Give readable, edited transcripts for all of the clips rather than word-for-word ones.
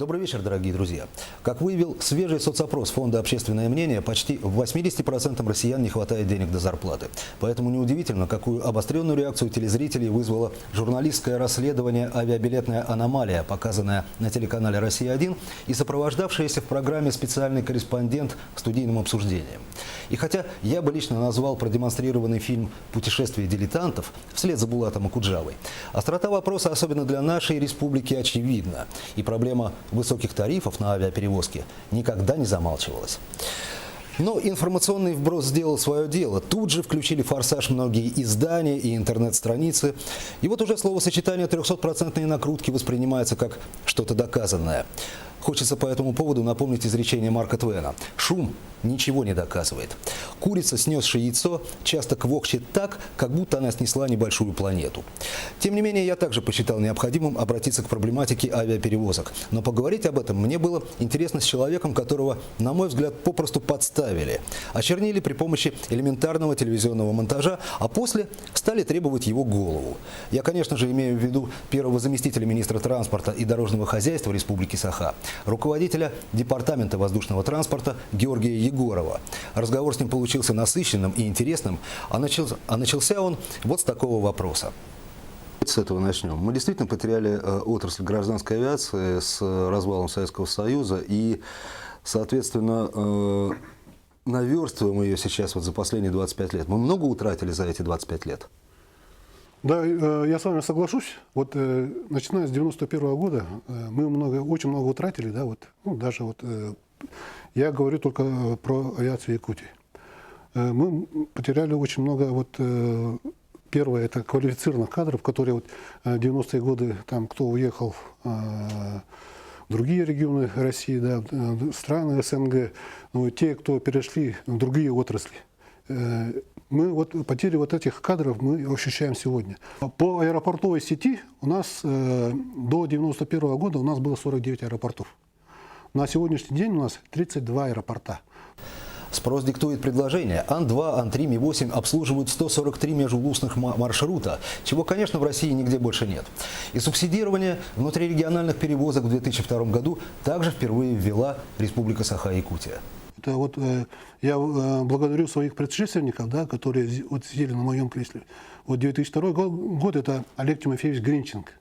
Добрый вечер, дорогие друзья. Как выявил свежий соцопрос Фонда «Общественное мнение», почти 80% россиян не хватает денег до зарплаты. Поэтому неудивительно, какую обостренную реакцию телезрителей вызвало журналистское расследование «Авиабилетная аномалия», показанное на телеканале «Россия-1» и сопровождавшееся в программе специальный корреспондент студийным обсуждением. И хотя я бы лично назвал продемонстрированный фильм «Путешествие дилетантов» вслед за Булатом Акуджавой, острота вопроса, особенно для нашей республики, очевидна. И проблема высоких тарифов на авиаперевозки никогда не замалчивалась. Но информационный вброс сделал свое дело. Тут же включили форсаж многие издания и интернет-страницы. И вот уже словосочетание 300% накрутки воспринимается как что-то доказанное. Хочется по этому поводу напомнить изречение Марка Твена. Шум ничего не доказывает. Курица, снесшая яйцо, часто квохчет так, как будто она снесла небольшую планету. Тем не менее, я также посчитал необходимым обратиться к проблематике авиаперевозок. Но поговорить об этом мне было интересно с человеком, которого, на мой взгляд, попросту подставили. Очернили при помощи элементарного телевизионного монтажа, а после стали требовать его голову. Я, конечно же, имею в виду первого заместителя министра транспорта и дорожного хозяйства Республики Саха, руководителя департамента воздушного транспорта Георгия Егорова. Разговор с ним получился насыщенным и интересным, а начался он вот с такого вопроса. С этого начнем. Мы действительно потеряли отрасль гражданской авиации с развалом Советского Союза и, соответственно, наверстываем ее сейчас вот за последние 25 лет. Мы много утратили за эти 25 лет? Да, я с вами соглашусь. Вот начиная с 91 года мы очень много утратили, да, вот, ну, даже вот я говорю только про авиацию Якутии. Мы потеряли очень много, вот первое, это квалифицированных кадров, которые вот 90-е годы, там, кто уехал в другие регионы России, да, страны СНГ, ну, те, кто перешли в другие отрасли. Мы вот потери вот этих кадров мы ощущаем сегодня. По аэропортовой сети у нас до 91 года у нас было 49 аэропортов. На сегодняшний день у нас 32 аэропорта. Спрос диктует предложение. Ан-2, Ан-3, Ми-8 обслуживают 143 межулусных маршрута, чего, конечно, в России нигде больше нет. И субсидирование внутрирегиональных перевозок в 2002 году также впервые ввела Республика Саха-Якутия. Это вот я благодарю своих предшественников, да, которые вот сидели на моем кресле. Вот 2002 год это Олег Тимофеевич Гринченко.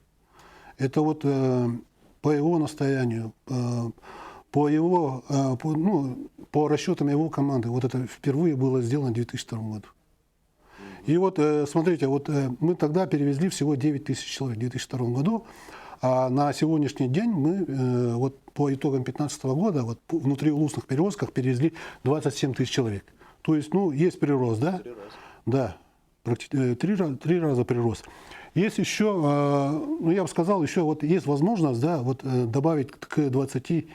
Это вот по его настоянию, по расчетам его команды, вот это впервые было сделано в 2002 году. И вот смотрите, вот мы тогда перевезли всего 9 тысяч человек в 2002 году, а на сегодняшний день мы вот по итогам 2015 года вот в внутриулусных перевозках перевезли 27 тысяч человек. То есть, ну, есть прирост, да? Да, три раза прирост. Есть еще, ну, я бы сказал, еще вот есть возможность, да, вот добавить к 27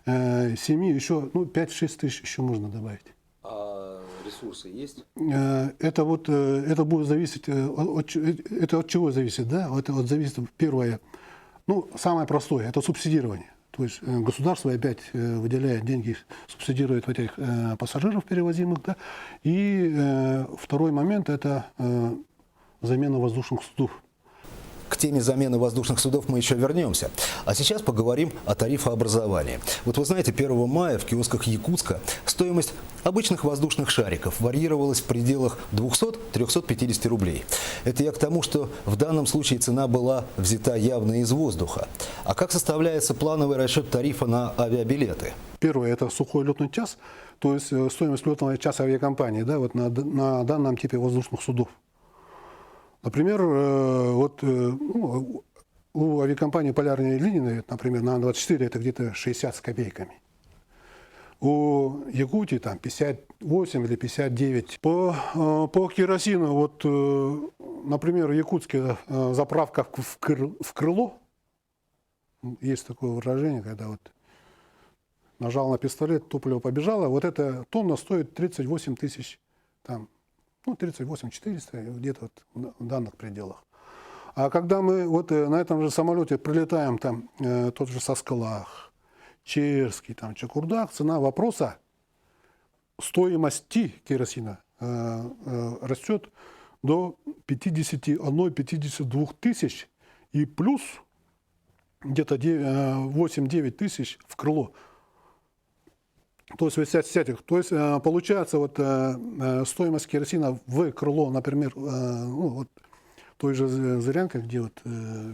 еще, ну, 5-6 тысяч еще можно добавить. А ресурсы есть? Это вот, это будет зависеть, это от чего зависит, да? Это вот зависит, первое, ну, самое простое, это субсидирование. То есть государство опять выделяет деньги, субсидирует этих пассажиров перевозимых, да? И второй момент – это замена воздушных судов. К теме замены воздушных судов мы еще вернемся. А сейчас поговорим о тарифообразовании. Вот вы знаете, 1 мая в киосках Якутска стоимость обычных воздушных шариков варьировалась в пределах 200-350 рублей. Это я к тому, что в данном случае цена была взята явно из воздуха. А как составляется плановый расчет тарифа на авиабилеты? Первое – это сухой летный час, то есть стоимость летного часа авиакомпании, да, вот на данном типе воздушных судов. Например, вот ну, у авиакомпании «Полярные линии», например, на Ан-24 это где-то 60 с копейками. У Якутии там 58 или 59. По керосину, вот, например, в Якутске заправка в крыло, есть такое выражение, когда вот нажал на пистолет, топливо побежало, вот эта тонна стоит 38 тысяч там. Ну, 38 400, где-то вот в данных пределах. А когда мы вот на этом же самолете прилетаем, там тот же Саскалах, Черский, там, Чакурдак, цена вопроса стоимости керосина растет до 51-52 тысяч. И плюс где-то 8-9 тысяч в крыло. То есть, то есть получается, вот стоимость керосина в крыло, например, ну, вот той же Зырянка, где вот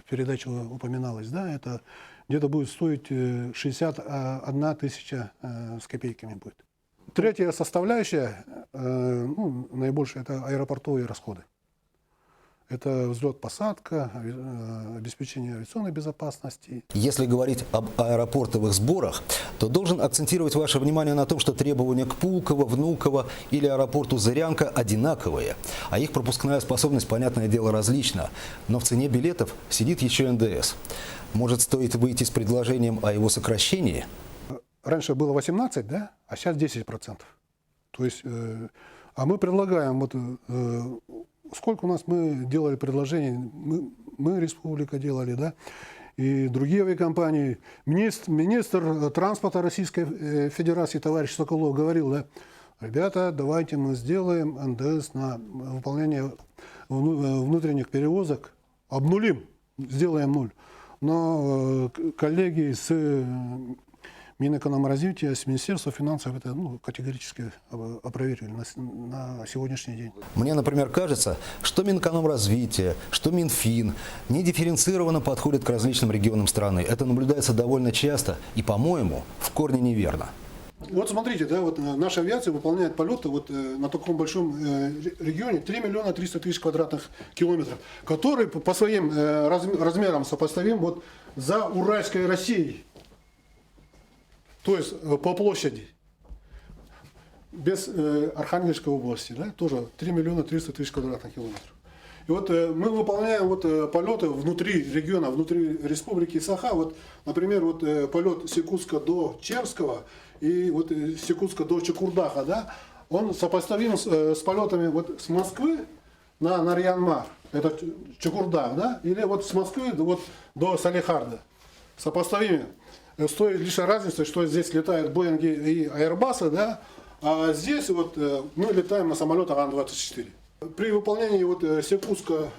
передача упоминалась, да, это где-то будет стоить 61 тысяча с копейками будет. Третья составляющая, ну, наибольшая, это аэропортовые расходы. Это взлет-посадка, обеспечение авиационной безопасности. Если говорить об аэропортовых сборах, то должен акцентировать ваше внимание на том, что требования к Пулково, Внуково или аэропорту Зырянка одинаковые, а их пропускная способность, понятное дело, различна. Но в цене билетов сидит еще НДС. Может, стоит выйти с предложением о его сокращении? Раньше было 18, да, а сейчас 10%. То есть, а мы предлагаем, вот, сколько у нас мы делали предложений, мы республика делали, да, и другие авиакомпании. Министр транспорта Российской Федерации товарищ Соколов говорил, да, ребята, давайте мы сделаем НДС на выполнение внутренних перевозок, обнулим, сделаем ноль. Но коллеги с Минэкономразвития, с Министерства финансов это категорически опроверили на сегодняшний день. Мне, например, кажется, что Минэкономразвитие, что Минфин не дифференцированно подходят к различным регионам страны. Это наблюдается довольно часто и, по-моему, в корне неверно. Вот смотрите, да, вот наша авиация выполняет полеты вот на таком большом регионе 3 миллиона 300 тысяч квадратных километров, который по своим размерам сопоставим вот за Уральской Россией. То есть по площади. Без Архангельской области, да, тоже 3 миллиона 300 тысяч квадратных километров. И вот мы выполняем вот полеты внутри региона, внутри республики Саха. Вот, например, вот полет с Якутска до Черского и вот с Якутска до Чукурдаха, да, он сопоставим с полетами вот с Москвы на Нарьян-Мар, это Чукурдах, да, или вот с Москвы вот до Салехарда. Сопоставим. Стоит лишь разница, что здесь летают Боинги и Airbus, да, а здесь вот мы летаем на самолетах Ан-24. При выполнении вот с Якутска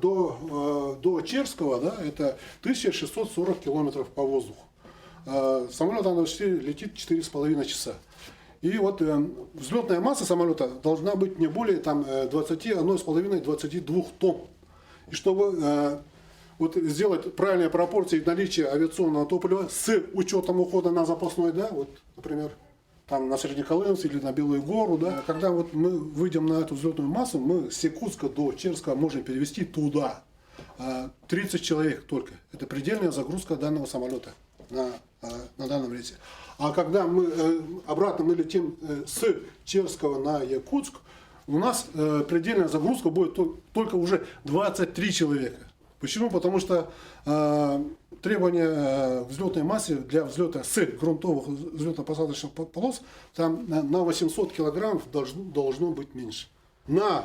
до Черского, да, это 1640 километров по воздуху. Самолет Ан-24 летит 4,5 часа. И вот взлетная масса самолета должна быть не более там 21,5-22 тонн. И чтобы вот сделать правильные пропорции наличия авиационного топлива с учетом ухода на запасной, да, вот, например, там на Среднеколымск или на Белую гору, да, когда вот мы выйдем на эту взлетную массу, мы с Якутска до Черска можем перевести туда 30 человек только. Это предельная загрузка данного самолета на данном рейсе. А когда обратно мы летим с Черского на Якутск, у нас предельная загрузка будет только уже 23 человека. Почему? Потому что требования взлетной массы для взлета с грунтовых взлетно-посадочных полос там на 800 килограммов должно быть меньше. На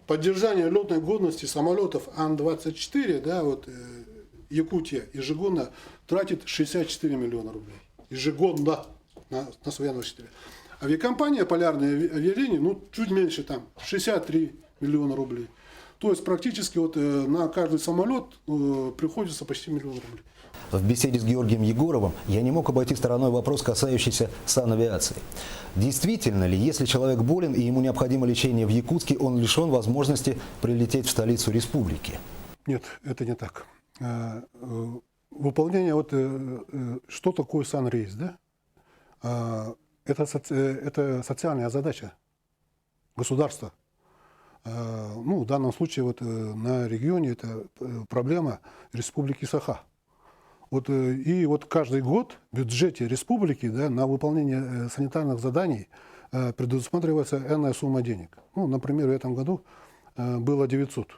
поддержание летной годности самолетов Ан-24, да, вот, Якутия ежегодно тратит 64 миллиона рублей. Ежегодно на свои Ан-24. Авиакомпания «Полярные авиалинии» чуть меньше, там 63 миллиона рублей. То есть практически вот на каждый самолет приходится почти миллион рублей. В беседе с Георгием Егоровым я не мог обойти стороной вопрос, касающийся санавиации. Действительно ли, если человек болен и ему необходимо лечение в Якутске, он лишен возможности прилететь в столицу республики? Нет, это не так. Выполнение, вот, что такое санрейс, да? Это социальная задача государства. В данном случае вот на регионе это проблема республики Саха. Вот, и вот каждый год в бюджете республики, да, на выполнение санитарных заданий предусматривается энная сумма денег. Например, в этом году было 900.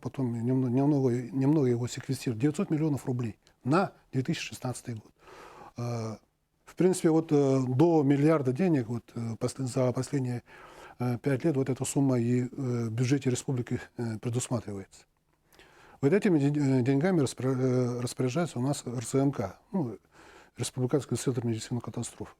Потом немного его секвестировали. 900 миллионов рублей на 2016 год. В принципе, вот до миллиарда денег вот, за последние 5 лет вот эта сумма и в бюджете республики предусматривается. Вот этими деньгами распоряжается у нас РЦМК, Республиканский центр медицинных катастроф.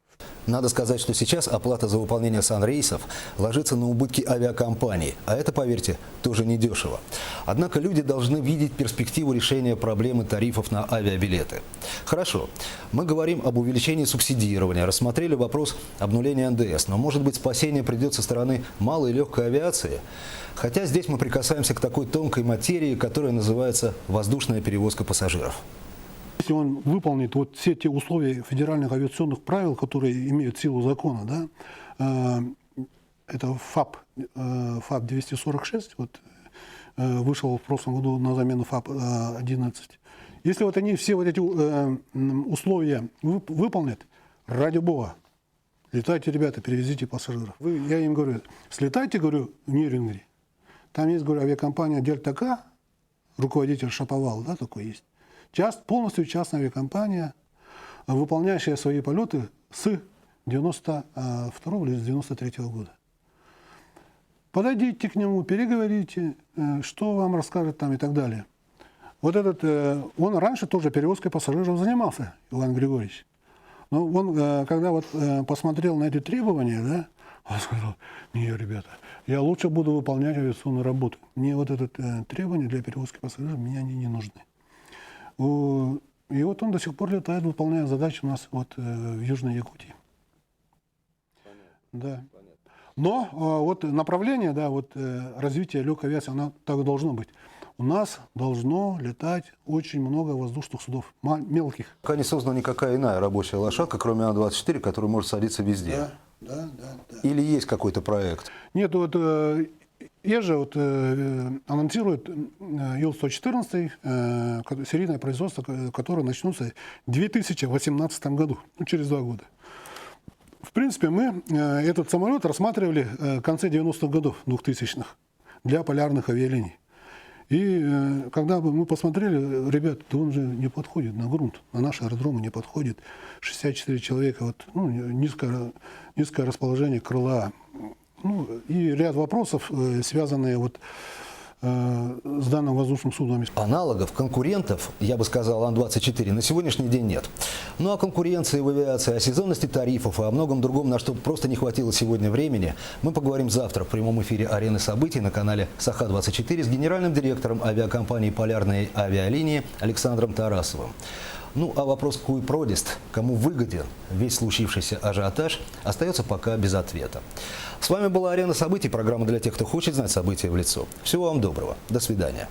Надо сказать, что сейчас оплата за выполнение санрейсов ложится на убытки авиакомпаний, а это, поверьте, тоже недешево. Однако люди должны видеть перспективу решения проблемы тарифов на авиабилеты. Хорошо, мы говорим об увеличении субсидирования, рассмотрели вопрос обнуления НДС, но, может быть, спасение придет со стороны малой и легкой авиации? Хотя здесь мы прикасаемся к такой тонкой материи, которая называется воздушная перевозка пассажиров. Если он выполнит вот все те условия федеральных авиационных правил, которые имеют силу закона, да, это ФАП-246, вот, вышел в прошлом году на замену ФАП-11. Если вот они все вот эти условия выполнят, ради бога, летайте, ребята, перевезите пассажиров. Я им говорю, слетайте, говорю, в Нюрнберге. Там есть, говорю, авиакомпания Дельта-К, руководитель Шаповал, да, такой есть. Полностью частная авиакомпания, выполняющая свои полеты с 92 или с 93 года. Подойдите к нему, переговорите, что вам расскажет там и так далее. Вот этот, он раньше тоже перевозкой пассажиров занимался, Иван Григорьевич. Но он, когда вот посмотрел на эти требования, да, он сказал, не, ребята, я лучше буду выполнять авиационную работу. Мне вот это требование для перевозки пассажиров, мне они не нужны. И вот он до сих пор летает, выполняя задачи у нас вот, в Южной Якутии. Да. Но вот направление, да, вот, развития легкой авиации, оно так должно быть. У нас должно летать очень много воздушных судов, мелких. Пока не создана никакая иная рабочая лошадка, кроме Ан-24, которая может садиться везде. Да. Или есть какой-то проект? Нет, вот ЕЖА вот, анонсирует Ил-114, серийное производство, которое начнется в 2018 году, ну, через 2 года. В принципе, мы этот самолет рассматривали в конце 90-х годов, 2000-х, для полярных авиалиний. И когда мы посмотрели, ребят, да он же не подходит на грунт, на наши аэродромы не подходит. 64 человека, вот, ну, низкое расположение крыла. Ну, и ряд вопросов, связанные вот, с данным воздушным судном. Аналогов, конкурентов, я бы сказал, Ан-24 на сегодняшний день нет. Ну о конкуренции в авиации, о сезонности тарифов и о многом другом, на что просто не хватило сегодня времени, мы поговорим завтра в прямом эфире «Арены событий» на канале Саха-24 с генеральным директором авиакомпании «Полярные авиалинии» Александром Тарасовым. Ну а вопрос «Куй продист?», кому выгоден весь случившийся ажиотаж, остается пока без ответа. С вами была «Арена событий», программа для тех, кто хочет знать события в лицо. Всего вам доброго. До свидания.